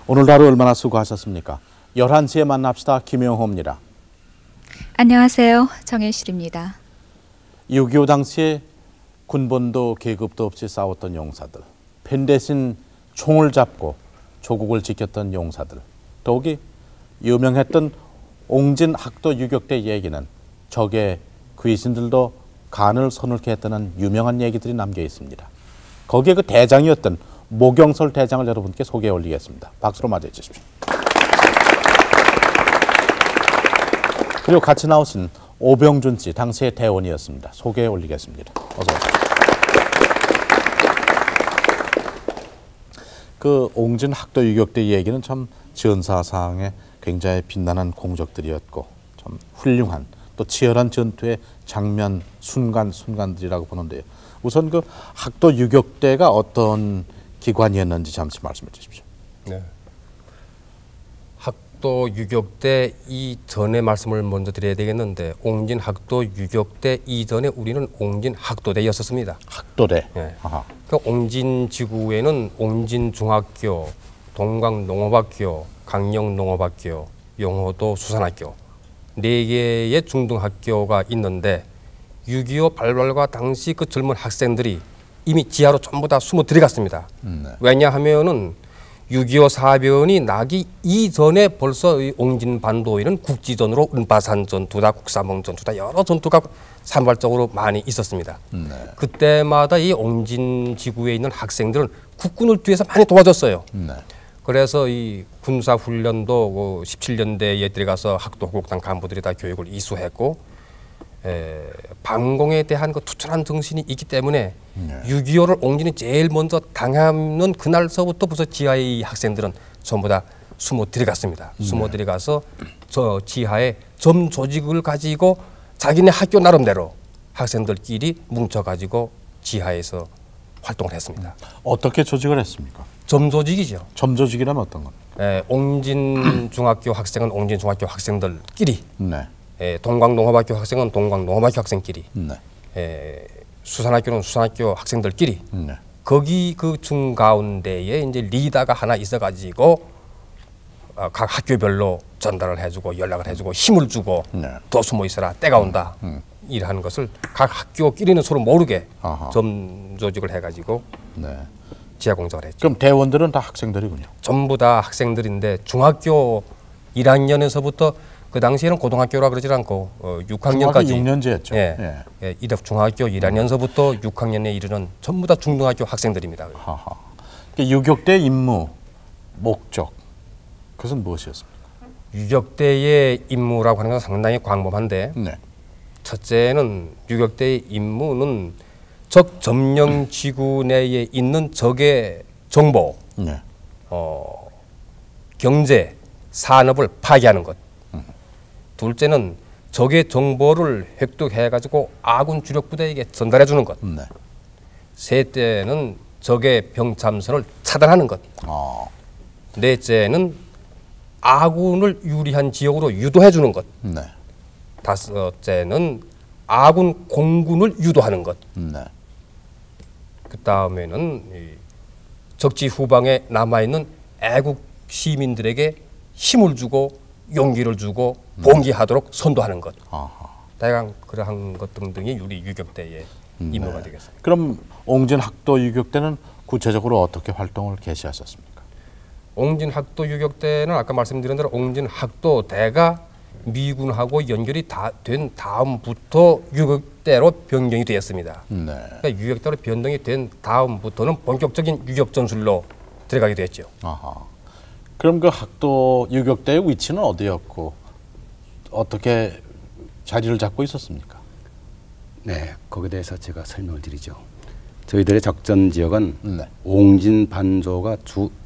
오늘도 하루 얼마나 수고하셨습니까? 11시에 만납시다. 김영호입니다. 안녕하세요. 정혜실입니다. 6.25 당시에 군번도 계급도 없이 싸웠던 용사들, 펜 대신 총을 잡고 조국을 지켰던 용사들, 더욱이 유명했던 옹진학도 유격대 얘기는 적의 귀신들도 간을 서늘케 했다는 유명한 얘기들이 남겨 있습니다. 거기에 그 대장이었던 모경설 대장을 여러분께 소개해 올리겠습니다. 박수로 맞이해 주십시오. 그리고 같이 나오신 오병준 씨, 당시의 대원이었습니다. 소개해 올리겠습니다. 어서 오십시오. 그 옹진학도 유격대 얘기는 참 전사상에 굉장히 빛나는 공적들이었고 참 훌륭한 또 치열한 전투의 장면, 순간들이라고 보는데요. 우선 그 학도 유격대가 어떤 기관이었는지 잠시 말씀해 주십시오. 네. 학도 유격대 이전의 말씀을 먼저 드려야 되겠는데 옹진학도 유격대 이전에 우리는 옹진학도대였었습니다. 학도대. 네. 그 옹진지구에는 옹진중학교, 동광농업학교, 강령농업학교, 용호도 수산학교 4개의 중등학교가 있는데 6.25 발발과 당시 그 젊은 학생들이 이미 지하로 전부 다 숨어 들어갔습니다. 왜냐하면은 6.25 사변이 나기 이전에 벌써 이 옹진반도에는 국지전으로 은바산 전투다, 국사봉 전투다 여러 전투가 산발적으로 많이 있었습니다. 그때마다 이 옹진 지구에 있는 학생들은 국군을 뒤에서 많이 도와줬어요. 그래서 이 군사훈련도 17년대에 들어가서 학도 호국당 간부들이 다 교육을 이수했고 반공에 대한 그 투철한 정신이 있기 때문에 6.25를 옹진이 제일 먼저 당하는 그날서부터 벌써 지하의 학생들은 전부 다 숨어 들어갔습니다. 숨어 들어가서 저 지하에 점 조직을 가지고 자기네 학교 나름대로 학생들끼리 뭉쳐가지고 지하에서 활동을 했습니다. 어떻게 조직을 했습니까? 점 조직이죠. 점 조직이란 어떤 겁니까? 옹진 중학교 학생은 옹진 중학교 학생들끼리, 네. 동광농업학교 학생은 동광농업학교 학생끼리, 네. 수산학교는 수산학교 학생들끼리. 네. 거기 그 중가운데에 이제 리더가 하나 있어가지고 각 학교별로 전달을 해주고 연락을 해주고 힘을 주고 네. 더 숨어 있어라 때가 온다 이러한 것을 각 학교끼리는 서로 모르게 점 조직을 해가지고 네. 지하 공작을 했죠. 그럼 대원들은 다 학생들이군요. 전부 다 학생들인데 중학교 1학년에서부터 그 당시에는 고등학교라 그러지 않고 6학년까지 6년제였죠. 예, 중학교 1학년서부터 6학년에 이르는 전부 다 중등학교 학생들입니다. 유격대 임무, 목적, 그것은 무엇이었습니까? 유격대의 임무라고 하는 건 상당히 광범한데 네. 첫째는 유격대의 임무는 적 점령 지구 내에 있는 적의 정보, 네. 경제, 산업을 파괴하는 것. 둘째는 적의 정보를 획득해가지고 아군 주력 부대에게 전달해 주는 것. 네. 셋째는 적의 병참선을 차단하는 것. 넷째는 아군을 유리한 지역으로 유도해 주는 것. 네. 다섯째는 아군 공군을 유도하는 것. 네. 그 다음에는 적지 후방에 남아있는 애국 시민들에게 힘을 주고 용기를 주고 봉기하도록 선도하는 것. 다양한 그러한 것 등등이 우리 유격대의 임무가 되겠습니다. 그럼 옹진학도 유격대는 구체적으로 어떻게 활동을 개시하셨습니까? 옹진학도 유격대는 아까 말씀드린 대로 옹진학도대가 미군하고 연결이 된 다음부터 유격대로 변경이 되었습니다. 네. 그러니까 유격대로 변동이 된 다음부터는 본격적인 유격 전술로 들어가게 됐죠. 그럼 그 학도 유격대의 위치는 어디였고 어떻게 자리를 잡고 있었습니까? 네, 거기에 대해서 제가 설명을 드리죠. 저희들의 작전 지역은 네. 옹진 반조가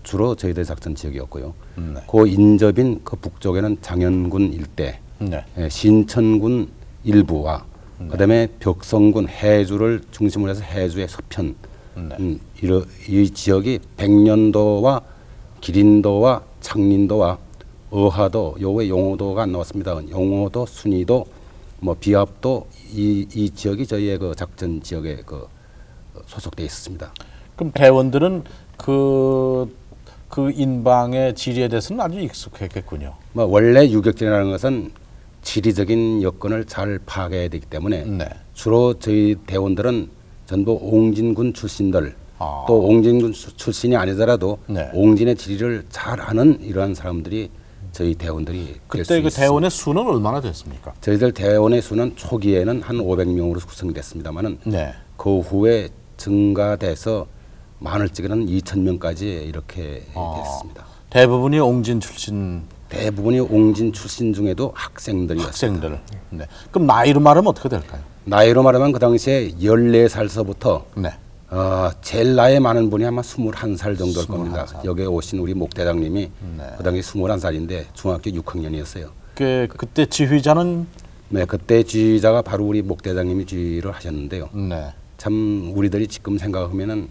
주로 저희들의 작전 지역이었고요. 네. 그 인접인 그 북쪽에는 장현군 일대, 네. 신천군 일부와 그다음에 벽성군 해주를 중심으로 해서 해주의 서편, 이 지역이 백년도와 기린도와 창린도와 어하도, 요의 용호도가 안 나왔습니다. 용호도, 순이도, 뭐 비합도 이 지역이 저희의 그 작전 지역에 그 소속돼 있었습니다. 그럼 대원들은 그 그 인방의 지리에 대해서는 아주 익숙했겠군요. 뭐 원래 유격전이라는 것은 지리적인 여건을 잘 파악해야 되기 때문에 네. 주로 저희 대원들은 전부 옹진군 출신들 아. 또 옹진군 출신이 아니더라도 네. 옹진의 지리를 잘 아는 이러한 사람들이 저희 대원들이 될 수 그때 그 있습니다. 대원의 수는 얼마나 됐습니까? 저희들 대원의 수는 초기에는 한 500명으로 구성됐습니다만은 네. 그 후에 증가돼서 많을지기는 2,000명까지 이렇게 됐습니다. 대부분이 옹진 출신 대부분이 옹진 출신 중에도 학생들이었습니다. 학생들. 네. 그럼 나이로 말하면 어떻게 될까요? 나이로 말하면 그 당시에 14살서부터 네. 제일 나이 많은 분이 아마 21살 정도일 겁니다. 21살. 여기에 오신 우리 목 대장님이 그 당시 21살인데 중학교 6학년이었어요. 그때 지휘자는 네, 그때 지휘자가 바로 우리 목 대장님이 지휘를 하셨는데요. 네. 참 우리들이 지금 생각하면은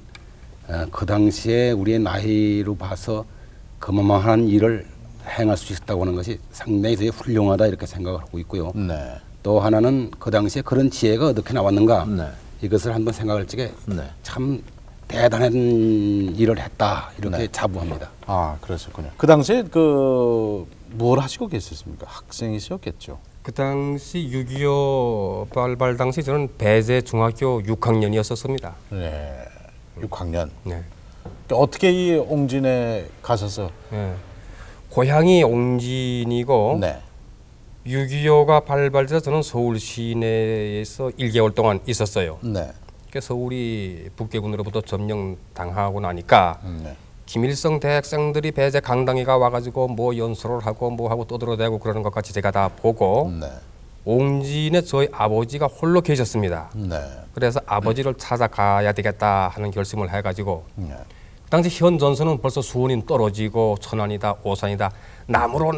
그 당시에 우리의 나이로 봐서 그만한 일을 행할 수 있었다고 하는 것이 상당히 되게 훌륭하다 이렇게 생각을 하고 있고요. 네. 또 하나는 그 당시에 그런 지혜가 어떻게 나왔는가 네. 이것을 한번 생각할 적에 네. 참 대단한 일을 했다 이렇게 네. 자부합니다. 아, 그러셨군요. 그 당시에 뭘 하시고 계셨습니까? 학생이셨겠죠. 그 당시 6.25 발발 당시 저는 배제 중학교 6학년이었었습니다. 네. 6학년. 네. 어떻게 이 옹진에 가셔서 네. 고향이 옹진이고 네. 6.25가 발발돼서 저는 서울 시내에서 1개월 동안 있었어요. 네. 그래서 서울이 북괴군으로부터 점령 당하고 나니까 네. 김일성 대학생들이 배제 강당에가 와가지고 뭐 연설을 하고 뭐 하고 떠들어대고 그러는 것 같이 제가 다 보고 네. 옹진에 저희 아버지가 홀로 계셨습니다. 네. 그래서 아버지를 찾아가야 되겠다 하는 결심을 해가지고 네. 그 당시 현 전선은 벌써 수원이 떨어지고 천안이다 오산이다 남으로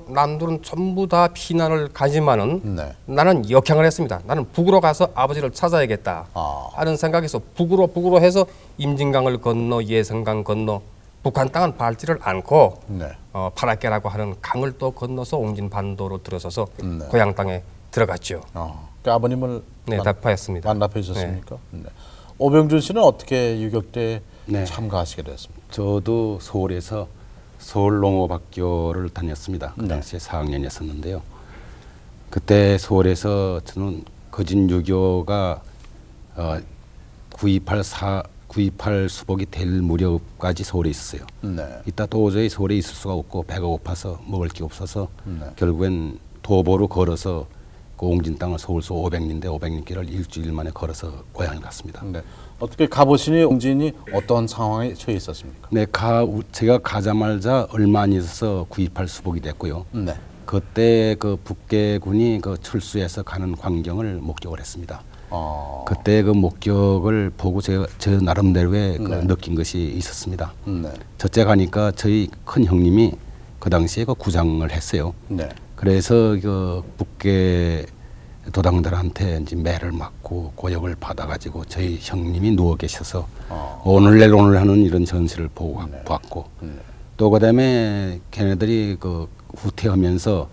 남들은 전부 다 피난을 가지만은 네. 나는 역행을 했습니다. 나는 북으로 가서 아버지를 찾아야겠다 하는 생각에서 북으로 해서 임진강을 건너 예성강 건너 북한 땅은 밟지를 않고 네. 파랗게라고 하는 강을 또 건너서 옹진반도로 들어서서 네. 고향 땅에 들어갔죠. 그 아버님을 네, 답하였습니다. 만납해주셨습니까? 네. 오병준 씨는 어떻게 유격대에 네. 참가하시게 됐습니까? 저도 서울에서 서울농업학교를 다녔습니다. 그 네. 당시에 4학년이었었는데요. 그때 서울에서 저는 거진 유교가 9.28 수복이 될 무렵까지 서울에 있었어요. 네. 이따 도저히 서울에 있을 수가 없고 배가 고파서 먹을 게 없어서 네. 결국엔 도보로 걸어서 그 옹진 땅을 서울서 500리인데 500리길을 일주일 만에 걸어서 고향을 갔습니다. 네. 어떻게 가보시니 옹진이 어떤 상황에 처해 있었습니까? 네, 제가 가자마자 얼마 안 있어서 9.28 수복이 됐고요. 네. 그때 그 북계군이 그 철수해서 가는 광경을 목격을 했습니다. 그때 그 목격을 보고 제가 저 나름대로의 그 느낀 것이 있었습니다. 네. 첫째 가니까 저희 큰 형님이 그 당시에 그 구장을 했어요. 네. 그래서 그 북계 도당들한테 이제 매를 맞고 고역을 받아가지고 저희 형님이 누워 계셔서 오늘 하는 이런 전시를 보고 봤고 또 그다음에 걔네들이 그 후퇴하면서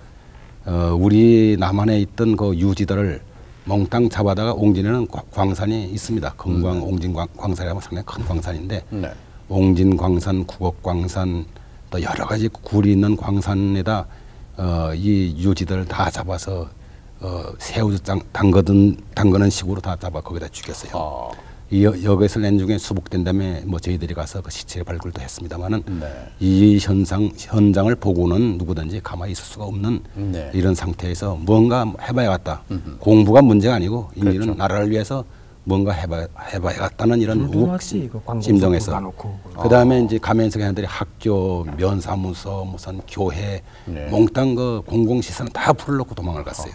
우리 남한에 있던 그 유지들을 몽땅 잡아다가 옹진에는 광산이 있습니다. 금광 옹진 광산이라면 상당히 큰 광산인데 네. 옹진 광산, 구곡 광산 또 여러 가지 굴이 있는 광산에다 이 유지들을 다 잡아서 새우 담그는 식으로 다 잡아 거기다 죽였어요. 여기서 낸 중에 수복된 다음에 뭐 저희들이 가서 그 시체 발굴도 했습니다만은 네. 이 현장을 보고는 누구든지 가만히 있을 수가 없는 네. 이런 상태에서 뭔가 해봐야겠다. 공부가 문제가 아니고 이 그렇죠. 일은 나라를 위해서 뭔가 해봐야겠다는 이런 심정에서 그 다음에 이제 가면서 걔네들이 학교, 면사무소, 무슨 교회, 네. 몽땅 그 공공시설은 다 풀어놓고 도망을 갔어요.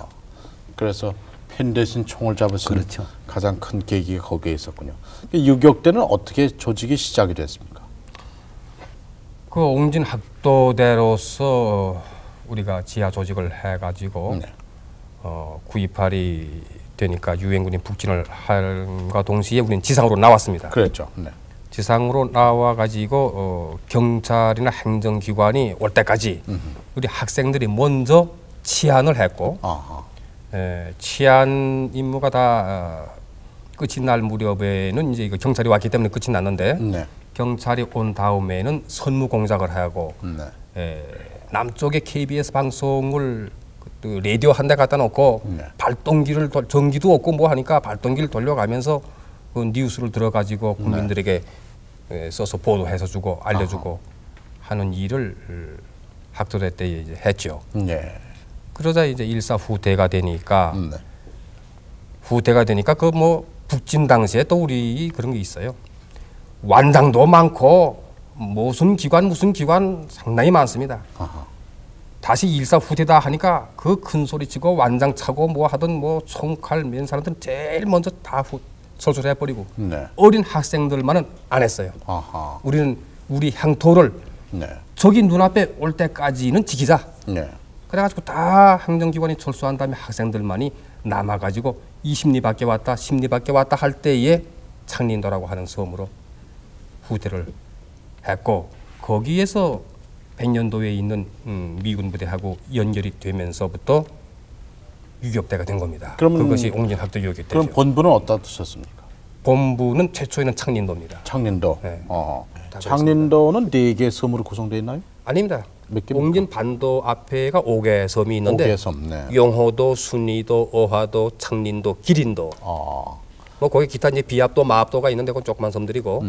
그래서 펜 대신 총을 잡으신 그렇죠. 가장 큰 계기가 거기에 있었군요. 유격대는 어떻게 조직이 시작이 됐습니까? 그 옹진 학도대로서 우리가 지하 조직을 해가지고 네. 9.28이 되니까 유엔군이 북진을 함과 동시에 우리는 지상으로 나왔습니다. 그랬죠. 네. 지상으로 나와가지고 경찰이나 행정기관이 올 때까지 우리 학생들이 먼저 치안을 했고 치안 임무가 다 끝이 날 무렵에는 이제 경찰이 왔기 때문에 끝이 났는데 네. 경찰이 온 다음에는 선무 공작을 하고 남쪽에 KBS 방송을 그 라디오 한 대 갖다 놓고 발동기를 전기도 없고 뭐 하니까 발동기를 돌려가면서 그 뉴스를 들어가지고 국민들에게 써서 보도해서 주고 알려주고 하는 일을 학도대 때 이제 했죠. 그러자 이제 일사후퇴가 되니까 그 뭐 북진 당시에 또 우리 그런 게 있어요. 완장도 많고 무슨 기관 상당히 많습니다. 다시 일사후퇴다 하니까 그 큰 소리 치고 완장 차고 뭐 하던 뭐 총칼 맨 사람들은 제일 먼저 다 설설해 버리고 어린 학생들만은 안 했어요. 우리는 우리 향토를 저기 눈앞에 올 때까지는 지키자. 그래가지고 다 행정기관이 철수한 다음에 학생들만이 남아가지고 20리밖에 왔다 10리밖에 왔다 할 때에 창린도라고 하는 섬으로 후퇴를 했고 거기에서 100년도에 있는 미군 부대하고 연결이 되면서부터 유격대가 된 겁니다. 그것이 옹진학도 유격대죠. 그럼 본부는 어디다 두셨습니까? 본부는 최초에는 창린도입니다. 창린도. 네. 창린도는 4개의 섬으로 구성되어 있나요? 아닙니다. 몇 개입니까? 옹진 반도 앞에가 5개 섬이 있는데 5개 섬, 용호도, 순이도, 어화도, 창린도, 기린도 뭐 거기 기타 이제 비압도, 마압도가 있는데 그건 조그만 섬들이고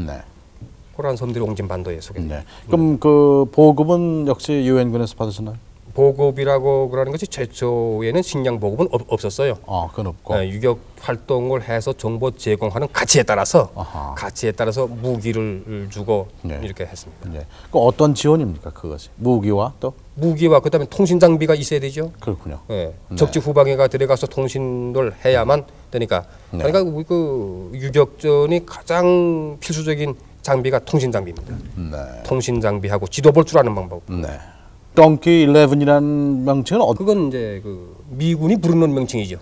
그러한 섬들이 옹진 반도에 속입니다. 그럼 그 보급은 역시 유엔군에서 받으셨나요? 보급이라고 그러는 것이 최초에는 식량 보급은 없었어요. 그건 없고. 유격 활동을 해서 정보 제공하는 가치에 따라서 무기를 주고 이렇게 했습니다. 그 어떤 지원입니까 그것이? 무기와 또? 무기와 그다음에 통신 장비가 있어야 되죠. 그렇군요. 적지 후방에가 들어가서 통신을 해야만 되니까. 그러니까 그 유격전이 가장 필수적인 장비가 통신 장비입니다. 통신 장비하고 지도 볼 줄 아는 방법. 덩키 11이라는 명칭은 그건 이제 그 미군이 부르는 명칭이죠.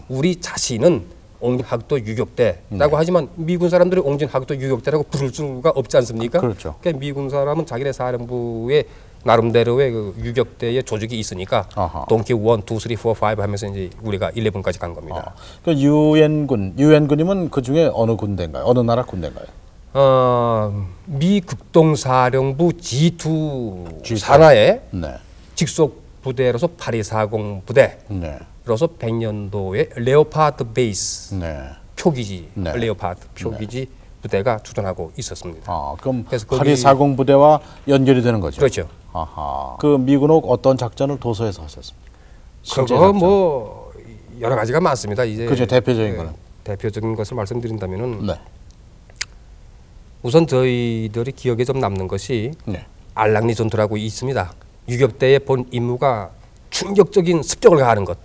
우리 자신은 옹진학도 유격대라고 하지만 미군 사람들이 옹진학도 유격대라고 부를 수가 없지 않습니까? 그렇죠. 그러니까 미군 사람은 자기네 사령부의 나름대로의 그 유격대의 조직이 있으니까 동키 1, 2, 3, 4, 5 하면서 이제 우리가 11까지 간 겁니다. 그 유엔군이면 그 중에 어느 군대인가요? 어느 나라 군대인가요? 미 극동사령부 G2 산하의 직속 부대로서 8240 부대로서 100년도에 레오파드 베이스 표기지 레오파드 표기지 부대가 주둔하고 있었습니다. 그럼 8240 부대와 연결이 되는 거죠? 그렇죠. 그 미군은 어떤 작전을 도서에서 하셨습니까? 그거 뭐 여러 가지가 많습니다. 이제 그죠, 대표적인 거는 대표적인 것을 말씀드린다면은 우선 저희들이 기억에 좀 남는 것이 알랑리 전투라고 있습니다. 유격대의 본 임무가 충격적인 습격을 가하는 것.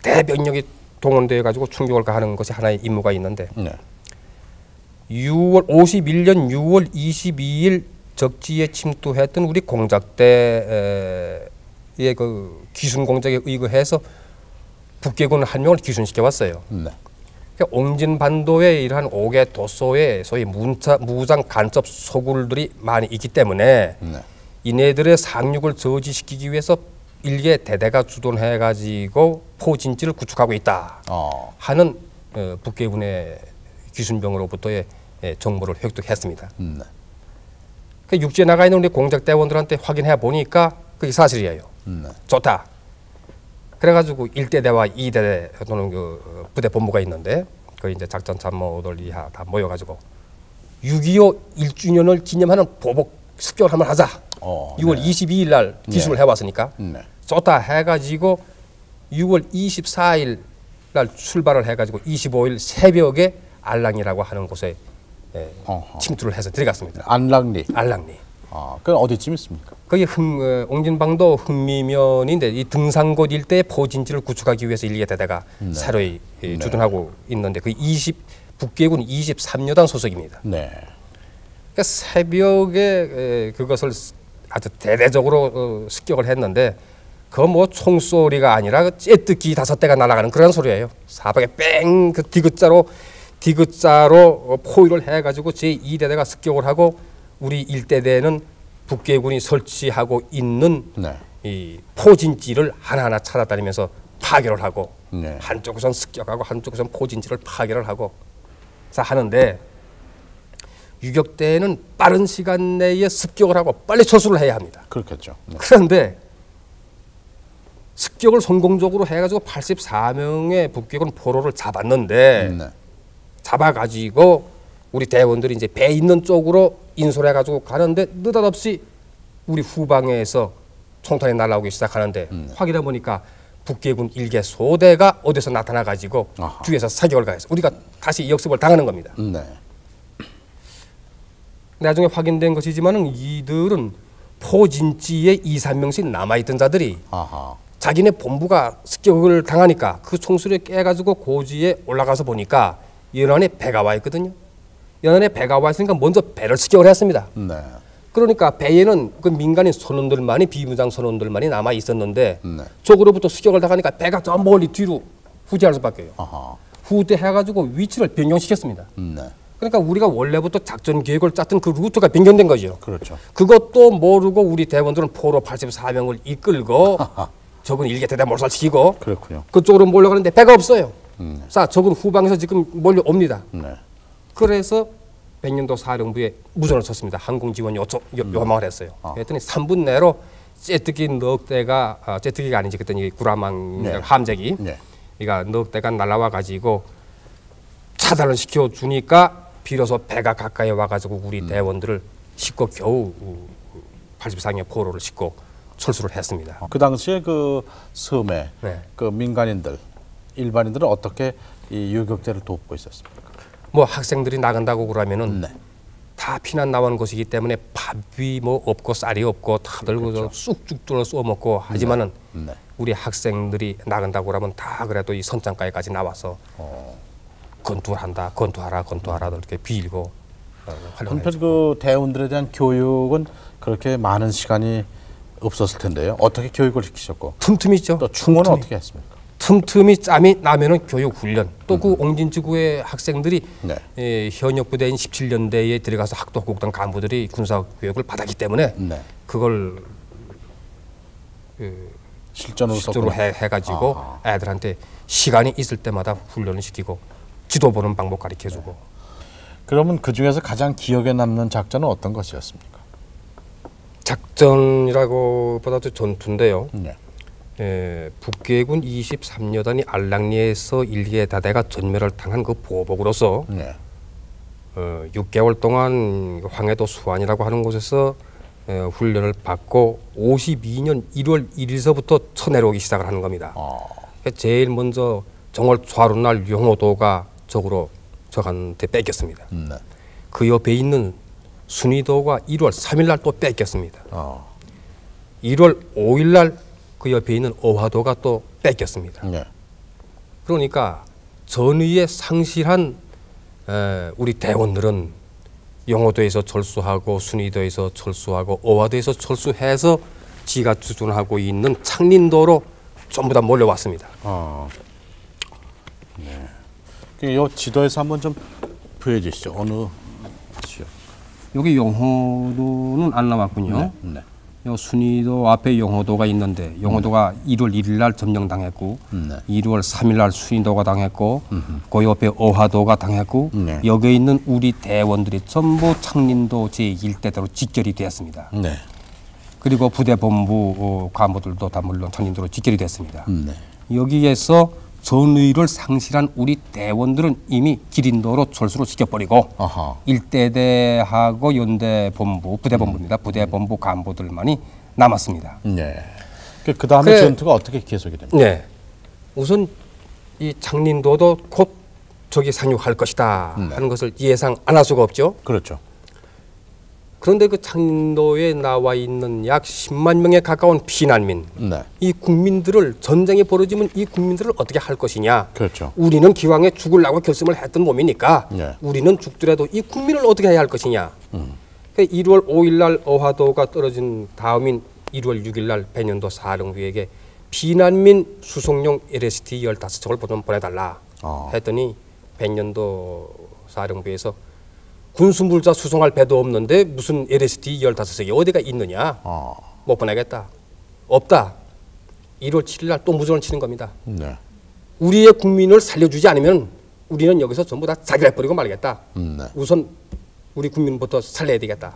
대병력이 동원되어 가지고 충격을 가하는 것이 하나의 임무가 있는데 51년 6월 22일 적지에 침투했던 우리 공작대의 그 기순 공작에 의거해서 북괴군 한 명을 기순시켜 왔어요. 그러니까 옹진 반도에 이러한 5개 도소에 소위 무장 간첩 소굴들이 많이 있기 때문에 이네들의 상륙을 저지시키기 위해서 일개 대대가 주둔해 가지고 포진지를 구축하고 있다 하는 북괴군의 기순병으로부터의 정보를 획득했습니다. 그 육지에 나가 있는 우리 공작대원들한테 확인해 보니까 그게 사실이에요. 좋다. 그래가지고 1대대와 2대대 또는 그 부대 본부가 있는데 그 이제 작전 참모들 이하 다 모여가지고 6.25 1주년을 기념하는 보복 습격을 한번 하자. 6월 22일 날 기술을 해왔으니까 좋다 해가지고 6월 24일 날 출발을 해가지고 25일 새벽에 알랑이라고 하는 곳에 침투를 해서 들어갔습니다. 알랑리. 그건 어디쯤 있습니까? 거기 옹진방도 흥미면인데 이 등산곳 일대의 포진지를 구축하기 위해서 일개 대대가 새로이 주둔하고 있는데 그 북괴군 23여단 소속입니다. 그러니까 새벽에 그것을 아주 대대적으로 습격을 했는데 그 뭐 총소리가 아니라 째뜨기 5대가 날아가는 그런 소리예요. 사방에 뺑 그 디귿자로 포위를 해가지고 제2대대가 습격을 하고 우리 1대대는 북괴군이 설치하고 있는 이 포진지를 하나하나 찾아다니면서 파괴를 하고 한쪽에선 습격하고 한쪽에선 포진지를 파괴를 하고 자 하는데 유격 때에는 빠른 시간 내에 습격을 하고 빨리 철수를 해야 합니다. 그렇겠죠. 네. 그런데 습격을 성공적으로 해가지고 84명의 북괴군 포로를 잡았는데 네. 잡아가지고 우리 대원들이 이제 배 있는 쪽으로 인솔해가지고 가는데 느닷없이 우리 후방에서 총탄이 날아오기 시작하는데 확인해 보니까 북괴군 일개 소대가 어디서 나타나가지고 아하. 뒤에서 사격을 가해서 우리가 다시 역습을 당하는 겁니다. 네. 나중에 확인된 것이지만은 이들은 포진지에 2, 3명씩 남아있던 자들이 아하. 자기네 본부가 습격을 당하니까 그 총수를 깨가지고 고지에 올라가서 보니까 연안에 배가 와 있거든요. 연안에 배가 와 있으니까 먼저 배를 습격을 했습니다. 네. 그러니까 배에는 그 민간인 선원들만이 비무장 선원들만이 남아 있었는데 네. 쪽으로부터 습격을 당하니까 배가 저 멀리 뒤로 후퇴할 수밖에요. 아하. 후퇴해가지고 위치를 변경시켰습니다. 네. 그러니까 우리가 원래부터 작전 계획을 짰던 그 루트가 변경된 거죠. 그렇죠. 그것도 모르고 우리 대원들은 포로 84명을 이끌고 적은 일개 대대 몰살시키고 그렇군요. 그쪽으로 몰려가는데 배가 없어요. 자, 적은 후방에서 지금 몰려옵니다. 네. 그래서 백년도 사령부에 무전을 쳤습니다. 항공 지원 요망을 했어요. 그랬더니 3분 내로 째뜨기 넉 대가 째뜨기가 아니지 그랬더니 구라망 네. 함재기 네. 그러니까 넉 대가 날아와 가지고 차단을 시켜 주니까 비로소 배가 가까이 와 가지고 우리 대원들을 싣고 겨우 84명 포로를 싣고 철수를 했습니다. 그 당시에 그 섬에 네. 그 민간인들, 일반인들은 어떻게 이 유격대를 돕고 있었습니까? 뭐 학생들이 나간다고 그러면은 네. 다 피난 나온 곳이기 때문에 밥이 뭐 없고 쌀이 없고 다들 그렇죠. 쑥쑥 뚫어 쏘 먹고 하지만은 네. 우리 학생들이 나간다고 그러면 다 그래도 이 선장가에까지 나와서 건투하라 이렇게 빌고 한편 그 대원들에 대한 교육은 그렇게 많은 시간이 없었을 텐데요. 어떻게 교육을 시키셨고 틈틈이 있죠. 또 충원은 어떻게 했습니까? 틈틈이 짬이 나면은 교육 훈련 또 그 옹진지구의 학생들이 네. 현역 부대인 17년대에 들어가서 학도국단 간부들이 군사 교육을 받았기 때문에 네. 그걸 실전으로 실제로 썼구나. 해가지고 애들한테 시간이 있을 때마다 훈련을 시키고 지도 보는 방법 가르쳐주고. 그러면 그 중에서 가장 기억에 남는 작전은 어떤 것이었습니까? 작전이라고 보다도 전투인데요. 네. 북괴군 23여단이 알랑리에서 일개 다대가 전멸을 당한 그 보복으로서 네. 6개월 동안 황해도 수안이라고 하는 곳에서 훈련을 받고 52년 1월 1일서부터 쳐내려오기 시작을 하는 겁니다. 그러니까 제일 먼저 정월 좌루날 용호도가 적으로 적한테 뺏겼습니다. 네. 그 옆에 있는 순위도가 1월 3일날 또 뺏겼습니다. 1월 5일날 그 옆에 있는 어화도가 또 뺏겼습니다. 네. 그러니까 전의에 상실한 우리 대원들은 용호도에서 철수하고 순위도에서 철수하고 어화도에서 철수해서 지가 주둔하고 있는 창린도로 전부 다 몰려왔습니다. 네. 이 지도에서 한번 좀 보여주시죠. 어느 지역? 여기 용호도는 안 나왔군요. 네. 요 순위도 앞에 용호도가 있는데 용호도가 1월 1일 날 점령당했고 1월 3일 날 순위도가 당했고 그 옆에 어화도가 당했고 네. 여기 있는 우리 대원들이 전부 창린도 제1대대로 직결이 되었습니다. 네. 그리고 부대본부 간부들도 다 물론 창린도로 직결이 됐습니다. 네. 여기에서 전의를 상실한 우리 대원들은 이미 기린도로 철수를 시켜버리고 아하. 일대대하고 연대본부, 부대본부입니다. 부대본부 간부들만이 남았습니다. 네. 그 다음에 전투가 어떻게 계속이 됩니까? 네. 우선 이 창린도도 곧 적이 상륙할 것이다 하는 것을 예상 안 할 수가 없죠. 그렇죠. 그런데 그 창린도에 나와 있는 약 10만 명에 가까운 피난민, 네. 이 국민들을 전쟁이 벌어지면 이 국민들을 어떻게 할 것이냐. 그렇죠. 우리는 기왕에 죽으려고 결심을 했던 몸이니까 네. 우리는 죽더라도 이 국민을 어떻게 해야 할 것이냐. 그러니까 1월 5일 날 어화도가 떨어진 다음인 1월 6일 날 백년도 사령부에게 피난민 수송용 LST 15척을 보내달라 했더니 백년도 사령부에서 군수물자 수송할 배도 없는데 무슨 LST 15척이 어디가 있느냐. 못 보내겠다. 없다. 1월 7일 날 또 무전을 치는 겁니다. 네. 우리의 국민을 살려주지 않으면 우리는 여기서 전부 다 자결해버리고 말겠다. 네. 우선 우리 국민부터 살려야 되겠다.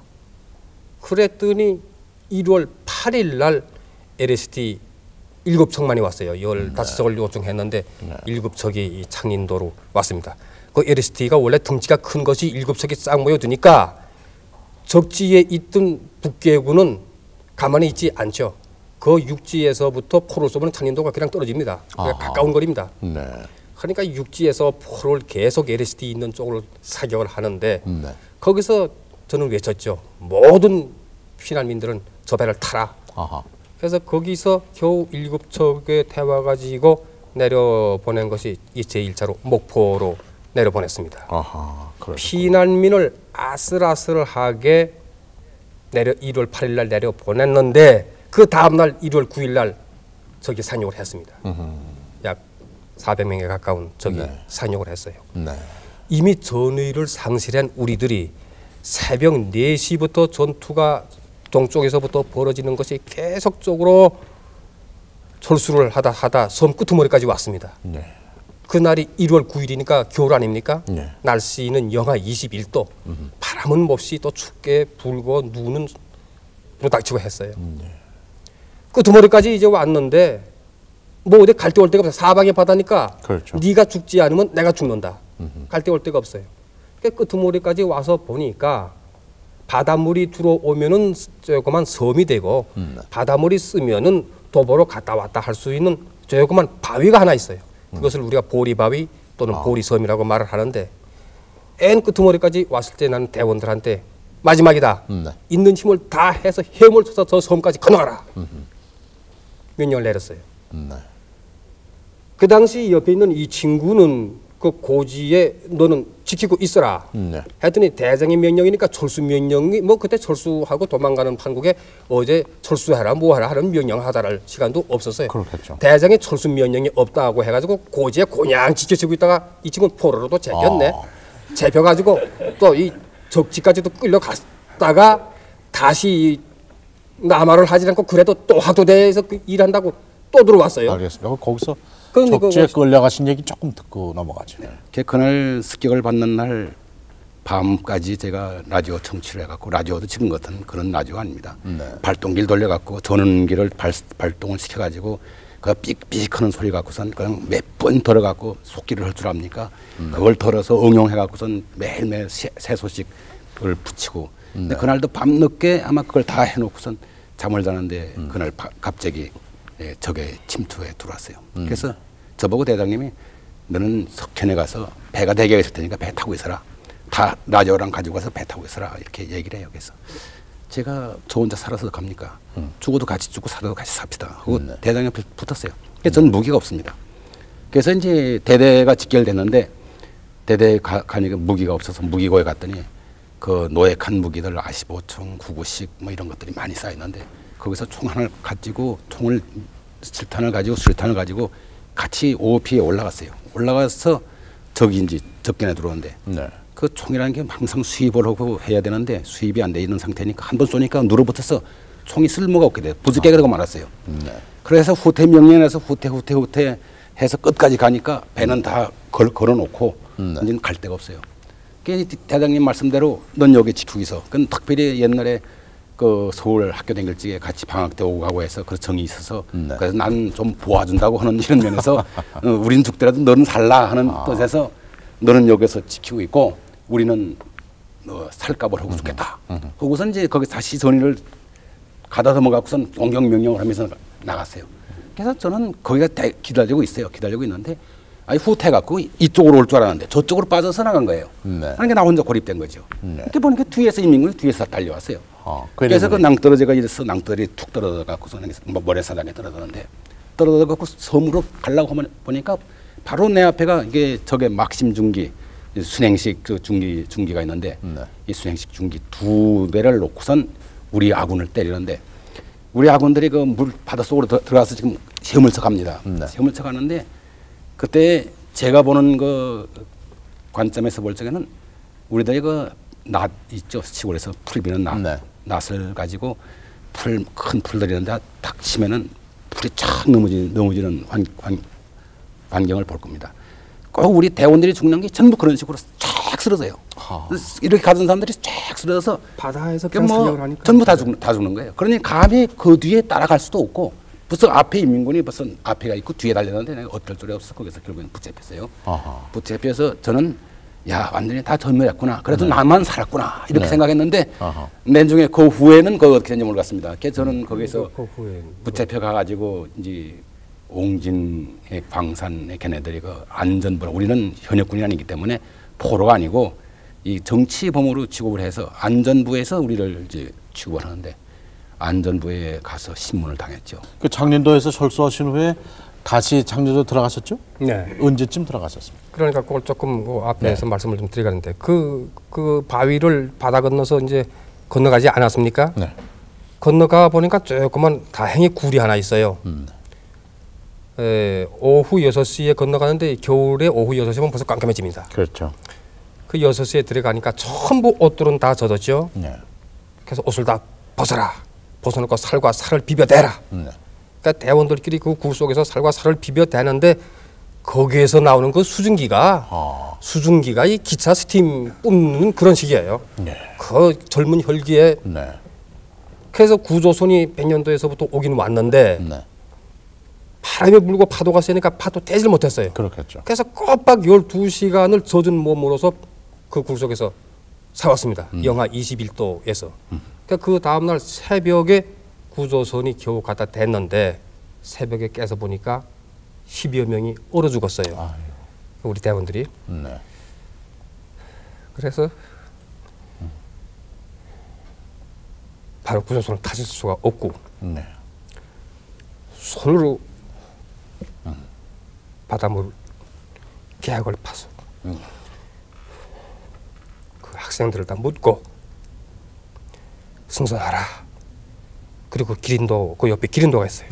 그랬더니 1월 8일 날 LSD 7척만이 왔어요. 15척을 요청했는데 7척이 이 창린도로 왔습니다. 그 LSD가 원래 덩치가 큰 것이 7척이 싹 모여드니까 적지에 있던 북계군은 가만히 있지 않죠. 그 육지에서부터 포를 쏘면 창린도가 그냥 떨어집니다. 가까운 거리입니다. 네. 그러니까 육지에서 포를 계속 LSD 있는 쪽으로 사격을 하는데 네. 거기서 저는 외쳤죠. 모든 피난민들은 저 배를 타라. 아하. 그래서 거기서 겨우 7척에 태워가지고 내려보낸 것이 이 제1차로 목포로 내려보냈습니다. 아하. 그렇군요. 피난민을 아슬아슬하게 1월 8일 날 내려보냈는데 그 다음 날 1월 9일 날 저기 산욕을 했습니다. 약 400명에 가까운 저기 네. 산욕을 했어요. 네. 이미 전의를 상실한 우리들이 새벽 4시부터 전투가 동쪽에서부터 벌어지는 것이 계속적으로 철수를 하다 섬 끄트머리까지 왔습니다. 네. 그날이 1월 9일이니까 겨울 아닙니까? 네. 날씨는 영하 21도, 바람은 몹시 또 춥게 불고 눈은 부닥치고 했어요. 끄트머리까지 이제 왔는데 뭐 어디 갈 데 올 데가 없어요. 사방에 바다니까 그렇죠. 네가 죽지 않으면 내가 죽는다. 갈 데 올 데가 없어요. 그러니까 끄트머리까지 와서 보니까 바닷물이 들어오면은 조그만 섬이 되고 바닷물이 쓰면은 도보로 갔다 왔다 할 수 있는 조그만 바위가 하나 있어요. 그것을 우리가 보리바위 또는 보리섬이라고 말을 하는데 맨 끄트머리까지 왔을 때 나는 대원들한테 마지막이다. 있는 힘을 다 해서 헤엄을 쳐서 저 섬까지 건너가라. 명령을 내렸어요. 네. 그 당시 옆에 있는 이 친구는 그 고지에 너는 지키고 있어라. 네. 했더니 대장의 명령이니까 철수 명령이 뭐 그때 철수하고 도망가는 판국에 어제 철수해라 뭐하라 하는 명령을 하다랄 시간도 없었어요. 그렇겠죠. 대장의 철수 명령이 없다고 해가지고 고지에 그냥 지켜지고 있다가 이 친구는 포로로도 잡혔네. 잡혀가지고 또 이 적지까지도 끌려갔다가 다시 남하를 하지 않고 그래도 또 하도대에서 일한다고 또 들어왔어요. 알겠습니다. 거기서 그런데 적지에 그거- 끌려가신 얘기 조금 듣고 넘어가죠. 그날 습격을 받는 날 밤까지 제가 라디오 청취를 해갖고 라디오도 지금 같은 그런 라디오가 아닙니다. 발동기를 돌려갖고 전원기를 발동을 시켜가지고 그 삑삑하는 소리 갖고선 그냥 몇 번 덜어갖고 속기를 할 줄 압니까? 그걸 덜어서 응용해갖고선 매일매일 새 소식을 붙이고 근데 그날도 밤늦게 아마 그걸 다 해놓고선 잠을 자는데 그날 갑자기 적의 침투에 들어왔어요. 그래서 저보고 대장님이 너는 석현에 가서 배가 대기가 있을 테니까 배 타고 있어라. 다 라디오랑 가지고 가서 배 타고 있어라. 이렇게 얘기를 해요. 그래서 제가 저 혼자 살아서 갑니까? 죽어도 같이 죽고 살아도 같이 삽시다. 하고 대장님 앞에 붙었어요. 그래서 저는 무기가 없습니다. 그래서 이제 대대가 직결됐는데 대대에 가니까 무기가 없어서 무기고에 갔더니 그 노획한 무기들 R15총, 9구식 뭐 이런 것들이 많이 쌓였는데 거기서 총 하나를 가지고 총을 실탄을 가지고 수류탄을 가지고 같이 OP에 올라갔어요. 올라가서 적이 이제 적견에 들어오는데 네. 그 총이라는 게 항상 수입을 하고 해야 되는데 수입이 안 돼 있는 상태니까 한 번 쏘니까 누르붙어서 총이 쓸모가 없게 돼요. 부즈게 그러고 말았어요. 그래서 후퇴 명령에서 후퇴 해서 끝까지 가니까 배는 다 걸어놓고 이제는 갈 데가 없어요. 그러니까 대장님 말씀대로 넌 여기 지키고 있어. 그건 특별히 옛날에 그 서울 학교 다닐 적에 같이 방학 때 오고 가고 해서 그 정이 있어서 그래서 난 좀 도와준다고 하는 이런 면에서 우린 죽더라도 너는 살라 하는 뜻에서 너는 여기서 지키고 있고 우리는 살값을 하고 죽겠다. 하고선 이제 거기 다시 전의를 가다 넘어가고선 공격 명령을 하면서 나갔어요. 그래서 저는 거기가 기다리고 있어요. 기다리고 있는데 아니 후퇴갖고 이쪽으로 올 줄 알았는데 저쪽으로 빠져서 나간 거예요. 그러니까 나 혼자 고립된 거죠. 이렇게 보니까 뒤에서 인민군이 뒤에서 달려왔어요. 그래서 그 낭떠러지가 이래서 낭떠러지 툭 떨어져갖고서 모래사장에 떨어졌는데 떨어져갖고 섬으로 가려고 보니까 바로 내 앞에가 이게 저게 막심 중기 순행식 그 중기가 있는데 이 순행식 중기 2대를 놓고선 우리 아군을 때리는데 우리 아군들이 그 물 바닷속으로 들어가서 지금 시험을 쳐갑니다. 시험을 쳐가는데 그때 제가 보는 그 관점에서 볼 적에는 우리들이 그 낫 있죠. 시골에서 풀 비는 낫을 가지고 큰 풀들이 있는데 딱 치면은 풀이 쫙 넘어지는 환경을 볼 겁니다. 꼭 우리 대원들이 죽는 게 전부 그런 식으로 쫙 쓰러져요. 아하. 이렇게 가던 사람들이 쫙 쓰러져서 바다에서 그러니까 그냥 뭐 사냥을 하니까 전부 다 죽는 거예요. 그러니 감히 그 뒤에 따라갈 수도 없고 벌써 앞에 인민군이 벌써 앞에가 있고 뒤에 달렸는데 내가 어쩔 줄이 없어 거기서 결국엔 붙잡혔어요. 아하. 붙잡혀서 저는 야 완전히 다 전멸했구나. 그래도 나만 살았구나 이렇게 네. 생각했는데 아하. 내중에 그 후에는 그 어떻게 됐는지 모르겠습니다. 그래서 저는 거기서 그 후에 붙잡혀 가가지고 이제 옹진의 광산의 걔네들이 그 안전부 우리는 현역군이 아니기 때문에 포로가 아니고 이 정치범으로 취급을 해서 안전부에서 우리를 이제 취급을 하는데 안전부에 가서 신문을 당했죠. 그 장린도에서 철수하신 후에 다시 장린도 들어가셨죠? 네. 언제쯤 들어가셨습니까? 그러니까 그걸 조금 그 앞에서 말씀을 좀 드리겠는데 그 바위를 바다 건너서 이제 건너가지 않았습니까? 네. 건너가 보니까 조그만 다행히 굴이 하나 있어요. 오후 6시에 건너가는데 겨울에 오후 6시면 벌써 깜깜해집니다. 그렇죠. 그 6시에 들어가니까 전부 옷들은 다 젖었죠. 네. 그래서 옷을 다 벗어라. 벗어놓고 살과 살을 비벼대라. 네. 그러니까 대원들끼리 그 굴 속에서 살과 살을 비벼대는데 거기에서 나오는 그 수증기가 이 기차 스팀 뿜는 그런 식이에요. 네. 그 젊은 혈기에 네. 그래서 구조선이 100년도에서부터 오긴 왔는데 네. 바람이 불고 파도가 세니까 파도 떼질 못했어요. 그렇겠죠. 그래서 꼬박 12시간을 젖은 몸으로서 그 굴 속에서 살았습니다. 영하 21도에서. 그러니까 그 다음날 새벽에 구조선이 겨우 갖다 댔는데 새벽에 깨서 보니까 10여 명이 얼어 죽었어요. 아유. 우리 대원들이. 네. 그래서 바로 구조선을 타실 수가 없고 네. 손으로 바닷물 계약을 파서 그 학생들을 다 묻고 승선하라. 그리고 기린도 그 옆에 기린도가 있어요.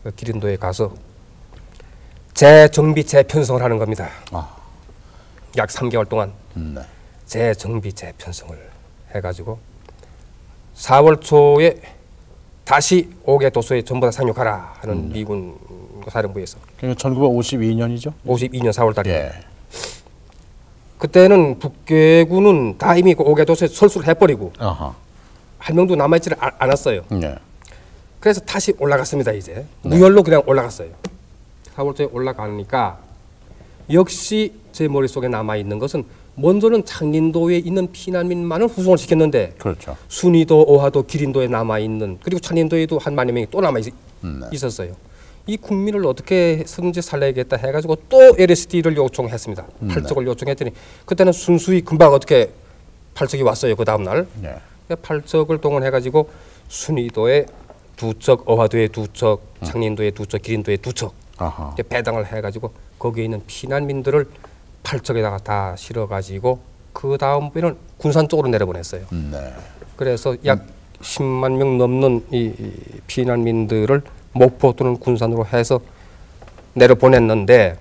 그 기린도에 가서 재정비 재편성을 하는 겁니다. 아. 약 3개월 동안 네. 재정비 재편성을 해가지고 4월 초에 다시 5개 도서에 전부 다 상륙하라 하는 미군 사령부에서 그러니까 1952년이죠? 52년 4월 달에 예. 그때는 북괴군은 다 이미 그 5개 도서에 철수를 해버리고 아하. 한 명도 남아있지를 않았어요. 네. 그래서 다시 올라갔습니다. 이제 무혈로 그냥 올라갔어요. 4월 초에 올라가니까 역시 제 머릿속에 남아있는 것은 먼저는 창린도에 있는 피난민만을 후송을 시켰는데 그렇죠. 순위도, 오하도, 기린도에 남아있는 그리고 창린도에도 한 만여 명이 또 남아있었어요. 이 국민을 어떻게 해서든지 살려야겠다 해가지고 또 LSD를 요청했습니다. 팔척을 요청했더니 그때는 순수히 금방 어떻게 팔척이 왔어요. 그 다음날. 네. 팔척을 동원해가지고 순위도에 2척, 어화도에 2척, 창린도에 2척, 기린도에 2척 아하. 배당을 해가지고 거기에 있는 피난민들을 팔척에다가 다 실어가지고 그 다음에는 군산 쪽으로 내려보냈어요. 네. 그래서 약 10만 명 넘는 이 피난민들을 목포 또는 군산으로 해서 내려보냈는데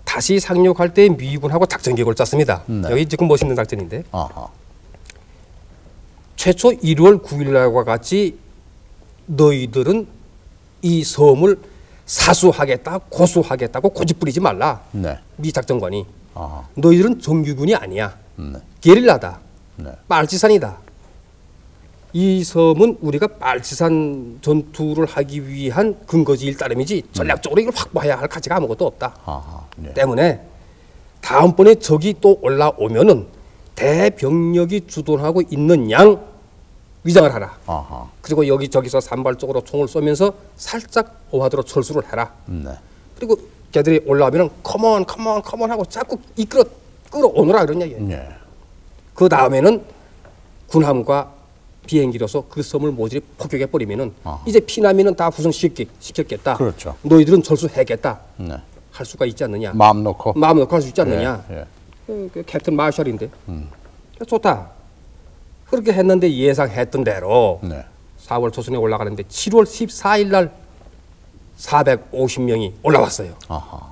다시 상륙할 때 미군하고 작전 계획을 짰습니다. 네. 여기 지금 멋있는 작전인데 아하. 최초 1월 9일날과 같이 너희들은 이 섬을 사수하겠다, 고수하겠다고 고집 부리지 말라. 네. 미 작전관이. 아하. 너희들은 정규군이 아니야. 네. 게릴라다. 네. 빨치산이다. 이 섬은 우리가 빨치산 전투를 하기 위한 근거지일 따름이지 전략적으로 이걸 확보해야 할 가치가 아무것도 없다. 아하. 네. 때문에 다음번에 적이 또 올라오면은 대병력이 주둔하고 있는 양 위장을 하라. 아하. 그리고 여기저기서 산발적으로 총을 쏘면서 살짝 오하도로 철수를 해라. 네. 그리고 걔들이 올라오면은 컴온 하고 자꾸 끌어오너라 이런 얘기예요. 네. 그 다음에는 군함과 비행기로서 그 섬을 모조리 폭격해 버리면은 이제 피난민은 다 구성시켰겠다. 그렇죠. 너희들은 철수해야겠다. 네. 할 수가 있지 않느냐. 마음 놓고. 마음 놓고 할 수 있지 않느냐. 예. 예. 그 캡틴 마셜인데. 좋다. 그렇게 했는데 예상했던 대로 네. 4월 초순에 올라가는데 7월 14일 날 450명이 올라왔어요. 아하.